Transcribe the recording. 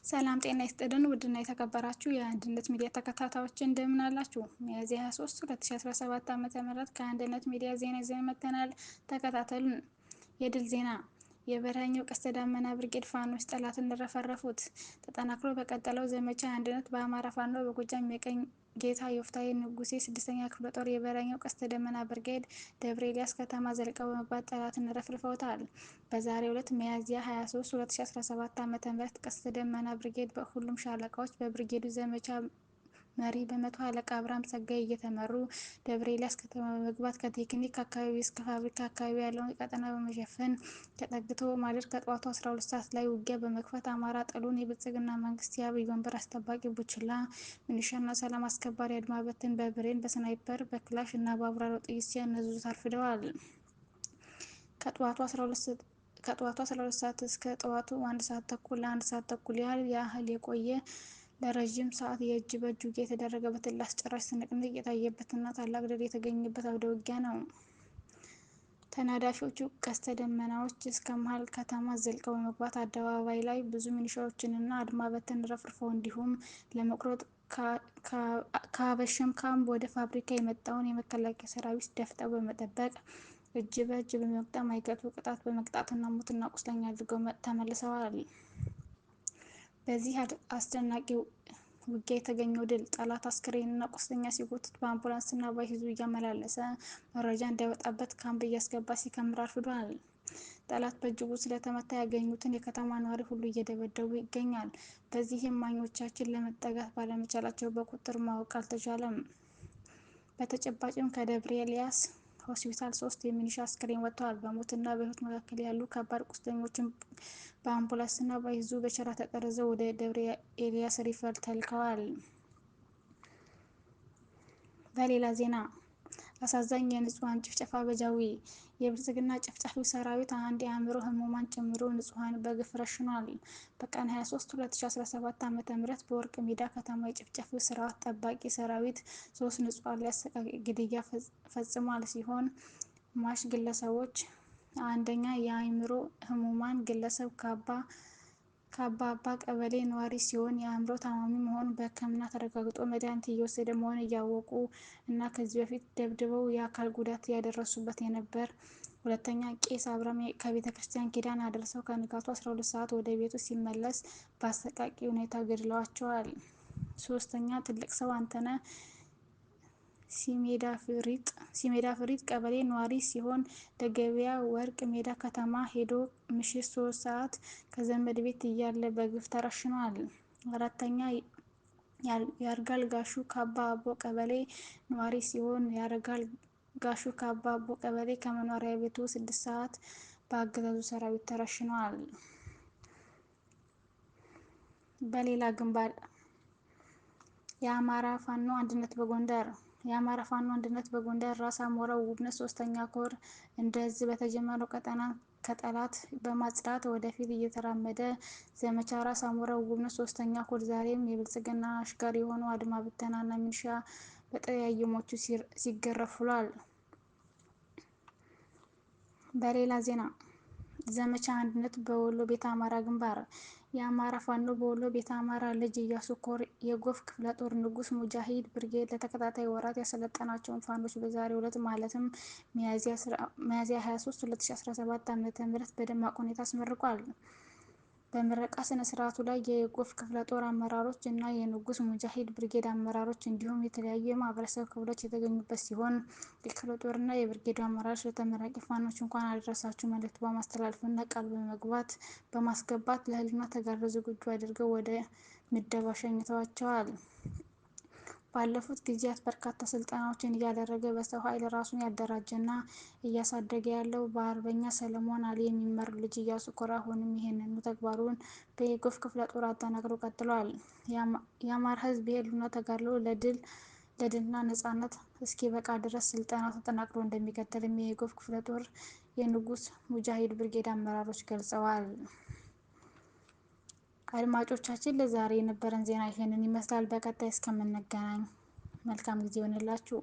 ሰላም ጤና ይስጥልን ውድና የተከበራችሁ የአንድነት ሚዲያ ተከታታዮች እንደምን አላችሁ? ሚያዝያ 23 2017 ዓ.ም ከአንድነት ሚዲያ ዜና ይዘን መጥተናል። ተከታተሉን። የድል ዜና የበረሃኛው ቀስተ ዳመና ብርጌድ ፋኖች ጠላትን ረፈረፉት። ተጠናክሮ በቀጠለው ዘመቻ አንድነት በአማራ ፋኖ በጎጃም የቀኝ ጌታ ዮፍታሔ ንጉሴ 6ኛ ክፍለ ጦር የበረሃኛው ቀስተ ደመና ብርጌድ ደብረ ኤልያስ ከተማ ዘልቀው በመግባት ጠላትን ረፍርፈውታል። በዛሬው ዕለት ሚያዝያ 23 2017 ዓ.ም ቀስተ ደመና ብርጌድ በሁሉም ሻለቃዎች በብርጌዱ ዘመቻ መሪ በመቶ አለቃ አብርሃም ጸጋዬ እየተመሩ ደብረ ኤልያስ ከተማ በመግባት ከቴክኒክ አካባቢ እስከ ፋብሪካ አካባቢ ያለውን ቀጠና በመሸፈን ተጠግቶ በማደር ከጠዋቱ 12 ሰዓት ላይ ውጊያ በመክፈት አማራ ጠሉን የብልጽግና መንግስት የአብይ ወንበር አስጠባቂ ቡችላ ሚሊሻና ሰላም አስከባሪ አድማ በትን በብሬን በስናይፐር በክላሽ እና በአብራሪው ጥይት ሲያነዙት አርፍደዋል። ከጠዋቱ 12 ሰዓት እስከ ጠዋቱ 1 ሰዓት ተኩል ለ1 ሰዓት ተኩል ያህል የቆየ ለረዥም ሰዓት የእጅ በእጅ ውጊያ የተደረገበት ለአስጨራሽ ትንቅንቅ የታየበትና ታላቅ ድል የተገኘበት አውደ ውጊያ ነው። ተናዳፊዎቹ ቀስተ ደመናዎች እስከ መሀል ከተማ ዘልቀው በመግባት አደባባይ ላይ ብዙ ሚሊሻዎችንና አድማ በትን ረፍርፈው እንዲሁም ለመቁረጥ ከአበሸም ካምፕ ወደ ፋብሪካ የመጣውን የመከላከያ ሰራዊት ደፍጠው በመጠበቅ እጅ በእጅ በመግጠም አይቀጡ ቅጣት በመቅጣትና ሙትና ቁስለኛ አድርገው ተመልሰዋል። በዚህ አስደናቂ ውጊያ የተገኘው ድል ጠላት አስክሬንና ቁስለኛ ሲጎትት በአምቡላንስና በአይሱዙ እያመላለሰ መረጃ እንዳይወጣበት ካምፕ እያስገባ ሲከምር አርፍዷል። ጠላት በእጅጉ ስለተመታ ያገኙትን የከተማ ነዋሪ ሁሉ እየደበደቡ ይገኛል። በዚህም እማኞቻችን ለመጠጋት ባለመቻላቸው በቁጥር ማወቅ አልተቻለም። በተጨባጭም ከደብረ ኤልያስ ሆስፒታል 3 የሚሊሻ አስክሬን ወጥተዋል። በሞትና በሕይወት መካከል ያሉ ከባድ ቁስለኞችም በአምቡላንስና በአይሱዙ በሸራ ተጠርዘው ወደ ደብረ ኤልያስ ሪፈር ተልከዋል። በሌላ ዜና አሳዛኝ የንጹሃን ጭፍጨፋ በጃዊ የብልጽግና ጨፍጫፊው ሰራዊት አንድ የአእምሮ ህሙማን ጨምሮ ንጹሃን በግፍ ረሽኗል። በቀን 23 2017 ዓ.ም በወርቅ ሜዳ ከተማ የጨፍጫፊው ስርዓት ጠባቂ ሰራዊት 3 ንጹሃን ላይ አሰቃቂ ግድያ ፈጽሟል ሲሆን ሟች ግለሰቦች አንደኛ የአእምሮ ህሙማን ግለሰብ ከአባ አባ ቀበሌ ነዋሪ ሲሆን የአእምሮ ታማሚ መሆኑን በሕክምና ተረጋግጦ መድኃኒት እየወሰደ መሆኑን እያወቁ እና ከዚህ በፊት ደብድበው የአካል ጉዳት ያደረሱበት የነበር። ሁለተኛ ቄስ አብርሃም ከቤተ ክርስቲያን ኪዳን አድርሰው ከንጋቱ 12 ሰዓት ወደ ቤቱ ሲመለስ በአሰቃቂ ሁኔታ ገድለዋቸዋል። ሶስተኛ ትልቅ ሰው አንተነህ ሲሜዳ ፍሪጥ ቀበሌ ነዋሪ ሲሆን ለገበያ ወርቅ ሜዳ ከተማ ሄዶ ምሽት 3 ሰዓት ከዘመድ ቤት እያለ በግፍ ተረሽኗል። አራተኛ ያርጋል ጋሹ ከአባ አቦ ቀበሌ ነዋሪ ሲሆን ያረጋል ጋሹ ከአባ አቦ ቀበሌ ከመኖሪያ ቤቱ 6 ሰዓት በአገዛዙ ሰራዊት ተረሽኗል። በሌላ ግንባር የአማራ ፋኖ አንድነት በጎንደር ራስ አሞራ ውብነህ 3ኛ ኮር እንደ እዝ በተጀመረው ቀጠና ከጠላት በማጽዳት ወደፊት እየተራመደ ዘመቻ ራስ አሞራ ውብነህ 3ኛ ኮር ዛሬም የብልጽግና አሽከር የሆኑ አድማ ብተናና ሚሊሻ በጠያይሞቹ ሲገረፍ ውሏል። በሌላ ዜና ዘመቻ አንድነት በወሎ ቤተ አማራ ግንባር የአማራ ፋኖ በወሎ ቤተ አማራ ልጅ ኢያሱ ኮር የጎፍ ክፍለ ጦር ንጉስ ሙጃሂድ ብርጌድ ለተከታታይ ወራት ያሰለጠናቸውን ፋኖች በዛሬው ዕለት ማለትም ሚያዝያ 23 2017 ዓ.ም በደማቅ ሁኔታ አስመርቋል። በምረቃ ስነ ስርዓቱ ላይ የጎፍ ክፍለ ጦር አመራሮች እና የንጉስ ሙጃሂድ ብርጌድ አመራሮች እንዲሁም የተለያዩ የማህበረሰብ ክፍሎች የተገኙበት ሲሆን የክፍለ ጦርና የብርጌዱ አመራሮች ለተመራቂ ፋኖች እንኳን አደረሳችሁ መልእክት በማስተላለፍና ቃል በማስገባት ለህልውና ተጋድሎ ዝግጁ አድርገው ወደ ምደባ ሸኝተዋቸዋል። ባለፉት ጊዜያት በርካታ ስልጠናዎችን እያደረገ በሰው ኃይል ራሱን ያደራጀና እያሳደገ ያለው በአርበኛ ሰለሞን አሊ የሚመራው ልጅ ኢያሱ ኮር አሁንም ይህንኑ ተግባሩን በየጎፍ ክፍለ ጦር አጠናክሮ ቀጥሏል። የአማራ ህዝብ የህልውና ተጋድሎ ለድልና ነጻነት እስኪበቃ ድረስ ስልጠናው ተጠናክሮ እንደሚቀጥልም የየጎፍ ክፍለ ጦር የንጉስ ሙጃሂድ ብርጌድ አመራሮች ገልጸዋል። አድማጮቻችን ለዛሬ የነበረን ዜና ይህንን ይመስላል። በቀጣይ እስከምንገናኝ መልካም ጊዜ ይሁንላችሁ።